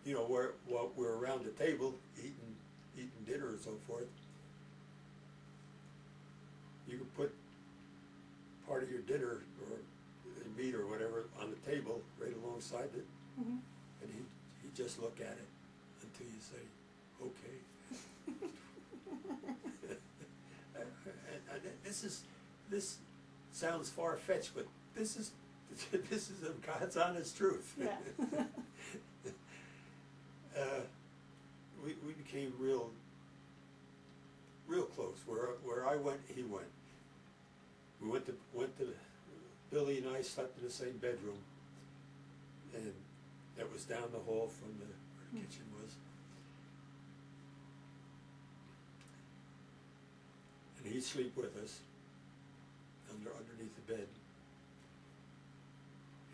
you know, while we're around the table eating dinner and so forth, you can put part of your dinner or meat or whatever on the table right alongside it, and he just look at it until you say, okay. This sounds far-fetched, but this is God's honest truth. Yeah. We became real close. Where I went, he went. We went to Billy and I slept in the same bedroom, and that was down the hall from where the kitchen was. And he'd sleep with us underneath the bed.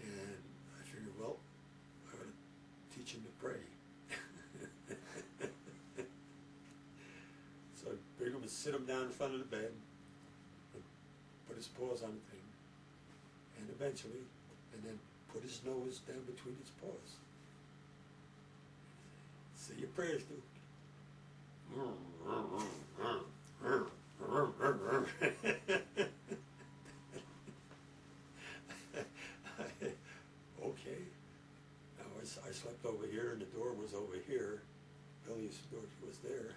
And I figured, well, I ought to teach him to pray. So I figured him to sit him down in front of the bed and put his paws on the thing, and eventually, and then put his nose down between his paws. Say your prayers, Duke. Okay. Now I slept over here, and the door was over here. Billy's door was there.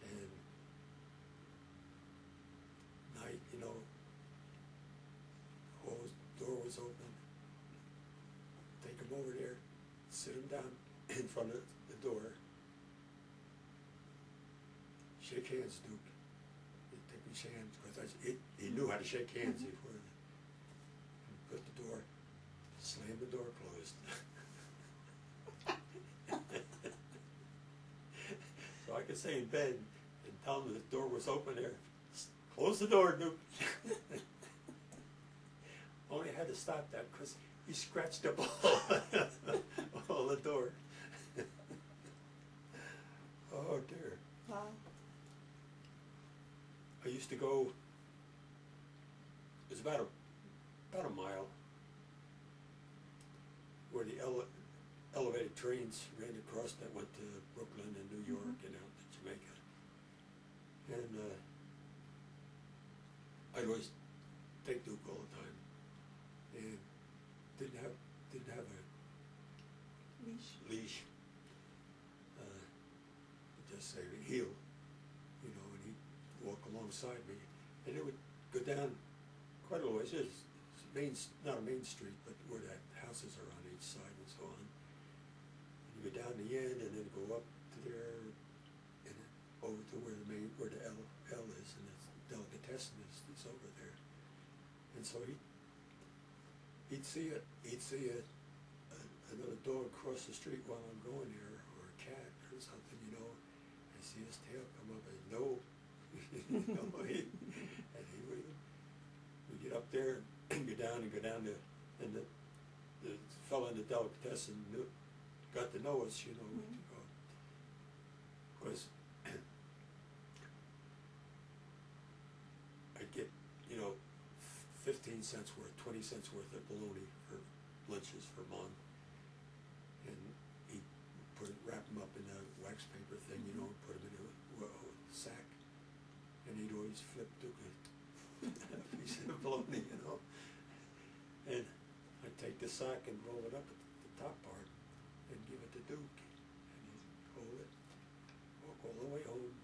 And night, you know, door was open. Take him over there, sit him down in front of the door. Shake hands, Duke. He'd take his hands, because he knew how to shake hands before. And put the door, slam the door closed. So I could stay in bed and tell him the door was open there. Close the door, Duke. Only had to stop that because he scratched up all the door. Oh dear. Wow. I used to go. It was about a mile where the elevated trains ran across that went to Brooklyn and New York and out to Jamaica. And I'd always take Duke all the time, and didn't have a leash. Just say heel, you know, and he'd walk alongside me, and it would go down quite a ways. It's not a main street, but where the houses are on each side and so on. And you go down the end, and then go up to there, and then over to where the L is, and the delicatessen is over there. And so he'd see another dog cross the street while I'm going there, or a cat or something, you know. I see his tail come up, and no, you know, and he would get up there and go down to, and the fellow in the delicatessen got to know us, you know, because I'd get, you know, 15 cents worth, 20 cents worth of bologna for lunches for Mom, and he'd wrap them up in a wax paper thing, you know, and put them in a sack, and he'd always flip Duke a piece of bologna, you know, and I'd take the sack and roll it up at the top part and give it to Duke, and he'd hold it, walk all the way home.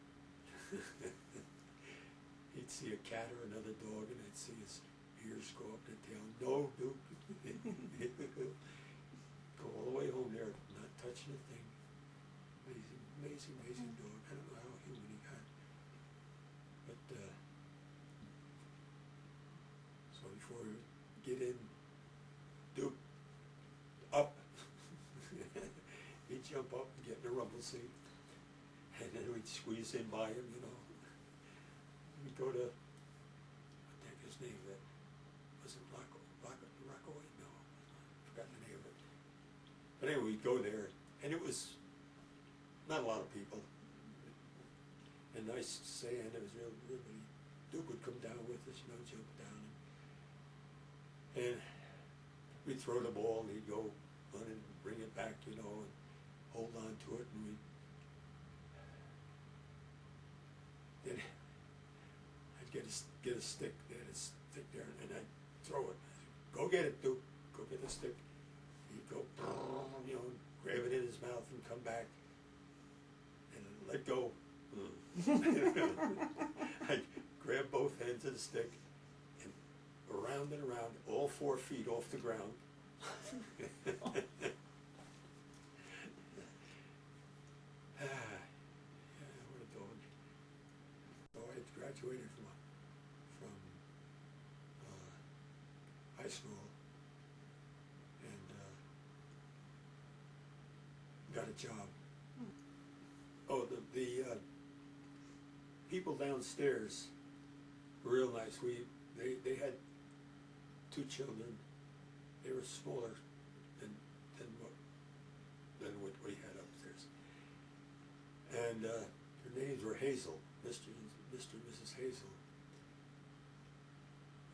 He'd see a cat or another dog, and I'd see his ears go up the tail. No, Duke. Go all the way home there, not touching a thing. Amazing dog. I don't know how human he got. But, so before we get in, Duke, up. He'd jump up and get in the rumble seat. And then we'd squeeze in by him, you know. We'd go to, what the heck his name, that was it Rockaway? No, I've forgotten the name of it. But anyway, we'd go there, and it was not a lot of people. And nice sand, it was really, Duke would come down with us, you know, jump down. And we'd throw the ball, and he'd go run and bring it back, you know. get a stick, and it's stick there, and I throw it. Go get it, Duke. Go get the stick. He'd go, grab it in his mouth and come back, and let go. I'd grab both ends of the stick, and around and around, all 4 feet off the ground. What a dog. So I graduated from high school and got a job. Oh, the people downstairs were real nice. They had 2 children. They were smaller than what we had upstairs. And their names were Hazel, Mr. and Mrs. Hazel.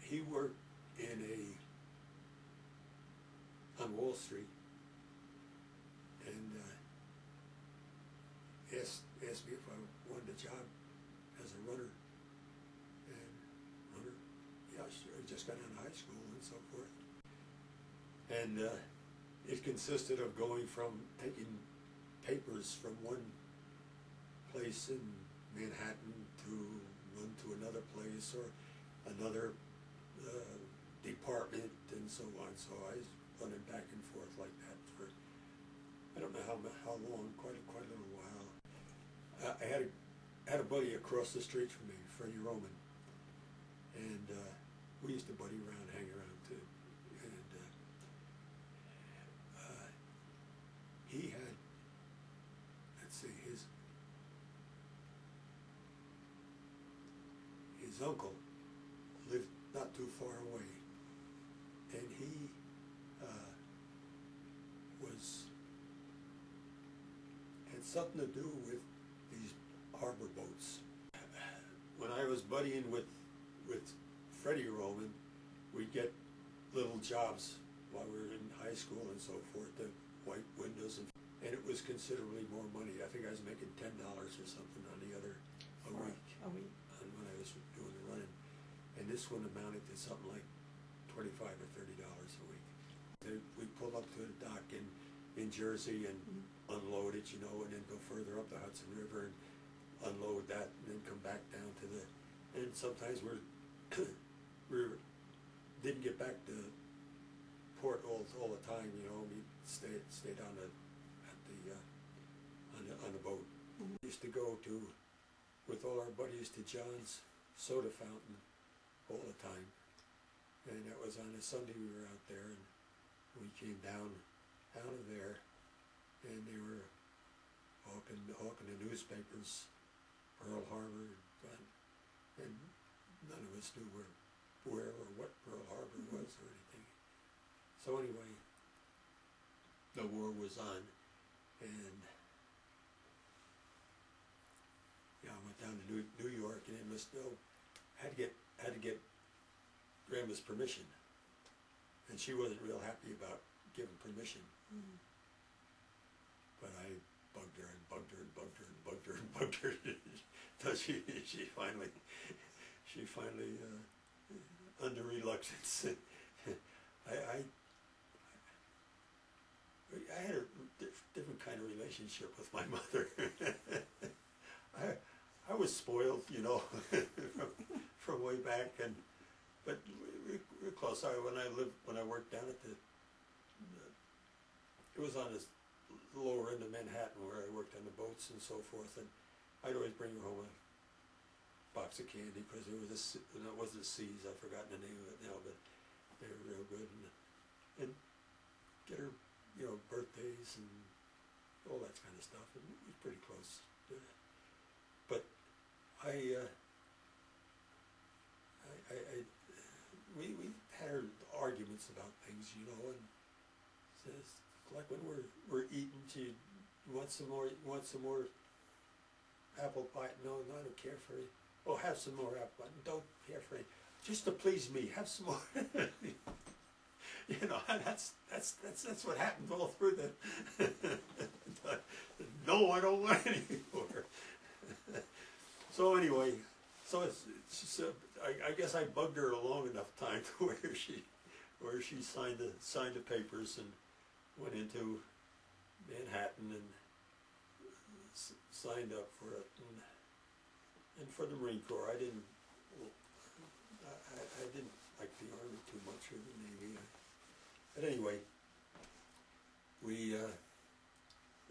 He worked on Wall Street, and asked me if I wanted a job as a runner. And runner, yeah, sure. I just got out of high school and so forth. And it consisted of going from taking papers from one place in Manhattan to run to another place or another department and so on. So I was running back and forth like that for I don't know how long, quite a little while. I had a buddy across the street from me, Freddie Roman, and we used to buddy around, hang around too. And he had, let's see, his uncle lived not too far away, and he had something to do with these harbor boats. When I was buddying with Freddie Roman, we'd get little jobs while we were in high school and so forth, the white windows, and it was considerably more money. I think I was making $10 or something on the other a week when I was doing the running, and this one amounted to something like $25 or $30 a week. We'd pull up to the dock in Jersey and unload it, and then go further up the Hudson River and unload that, and then come back down to and sometimes we didn't get back to port all the time, we stayed on the boat. We used to go with all our buddies to John's soda fountain all the time, and that was on a Sunday we were out there, and we came down out of there, and they were hawking the newspapers, Pearl Harbor, and none of us knew where or what Pearl Harbor was or anything. So anyway, the war was on, and I went down to New York, and had to get Grandma's permission, and she wasn't real happy about giving permission. But I bugged her and bugged her and bugged her and bugged her and bugged her until she finally under reluctance. I had a different kind of relationship with my mother. I was spoiled, from way back, but we're close. When I worked down at it was on the lower end of Manhattan where I worked on the boats and so forth, and I'd always bring her home a box of candy because it wasn't C's, I've forgotten the name of it now, but they were real good, and get her, birthdays and all that kind of stuff, and it was pretty close. But we had arguments about things, and it's like when we're eating, you want some more apple pie? No, I don't care for it. Oh, have some more apple pie. Don't care for it. Just to please me, have some more. That's what happened all through the. No, I don't want any more. So anyway, I guess I bugged her long enough time to where she signed the papers and went into Manhattan and signed up for it. And for the Marine Corps, I didn't like the Army too much, or the Navy. But anyway, we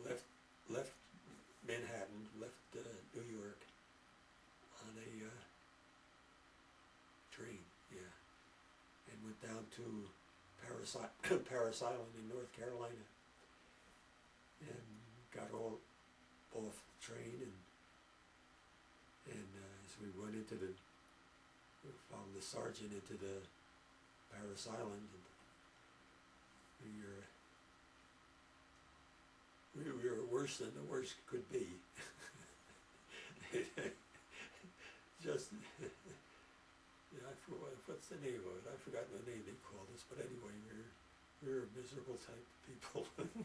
left Manhattan, left New York on a train, yeah, and went down to Paris Island in North Carolina, and got all off the train, and as we went into we followed the sergeant into the Paris Island, and we were worse than the worst could be. Just, yeah, what's the name of it? I've forgotten the name they called us, but anyway, we were miserable type of people. And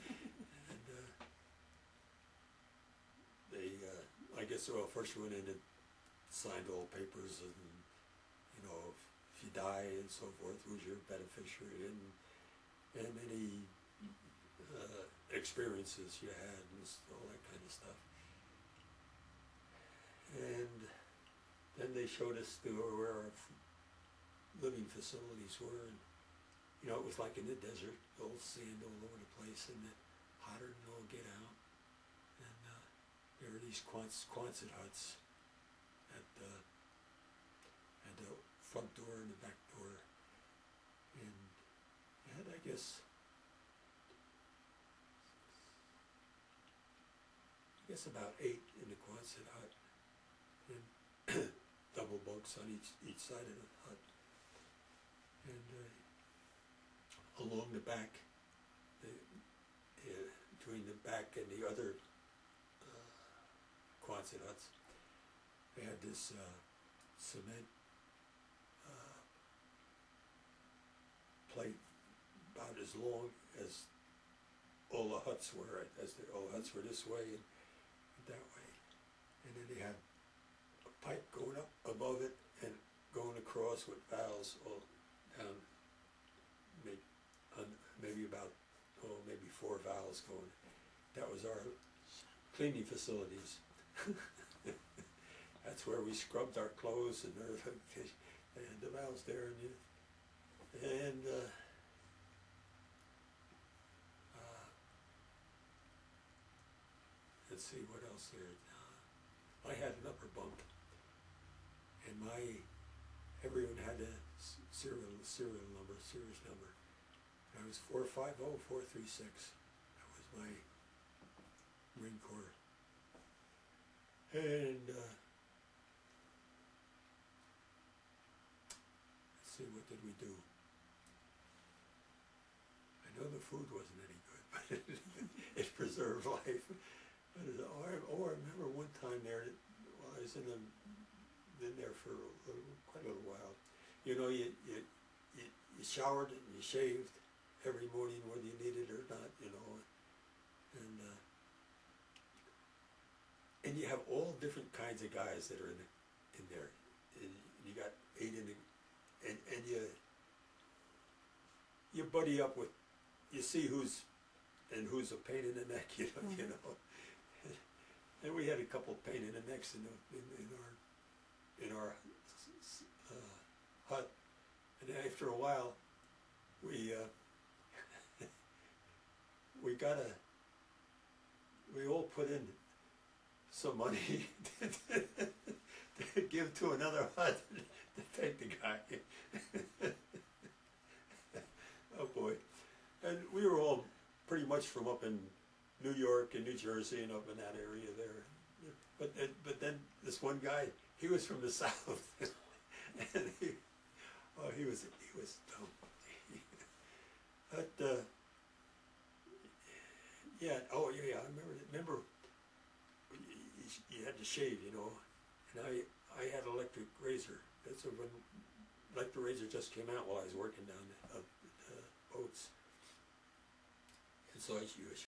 I guess, well, first we went in and signed all papers, and, you know, if you die and so forth, who's your beneficiary, and any experiences you had, and all that kind of stuff. And then they showed us where our living facilities were, and, you know, it was like in the desert, old sand all over the place, and hotter than all get out. And there were these Quonset huts at the front door and the back door, and had, I guess about 8 in the Quonset hut, and double bunks on each side of the hut. And along the back, between the back and the other Quonset huts, they had this cement plate about as long as all the huts were, all the huts were this way and that way. And then they had a pipe going up above it and going across with valves all down, maybe about, maybe 4 valves going. That was our cleaning facilities. That's where we scrubbed our clothes, and they had the valves there, and let's see what else there. I had an upper bunk, and everyone had a series number. I was 450436. That was my Marine Corps. And let's see, what did we do? I know the food wasn't any good, but it preserved life. But I remember one time there, while I was in there for quite a little while. You know, you showered and you shaved every morning, whether you needed it or not. You know, and you have all different kinds of guys that are in there. And you got 8 in the, and you buddy up with, you see who's a pain in the neck, you know, you know. And we had a couple pain in the necks in our hut, and after a while, we all put in some money to give to another hut to take the guy. Oh boy. And we were all pretty much from up in New York and New Jersey and up in that area there. But then this one guy, he was from the South. And he was dumb. But yeah, oh yeah, I remember you had to shave, you know, and I had electric razor. That's when electric razor just came out while I was working down the boats, and so I used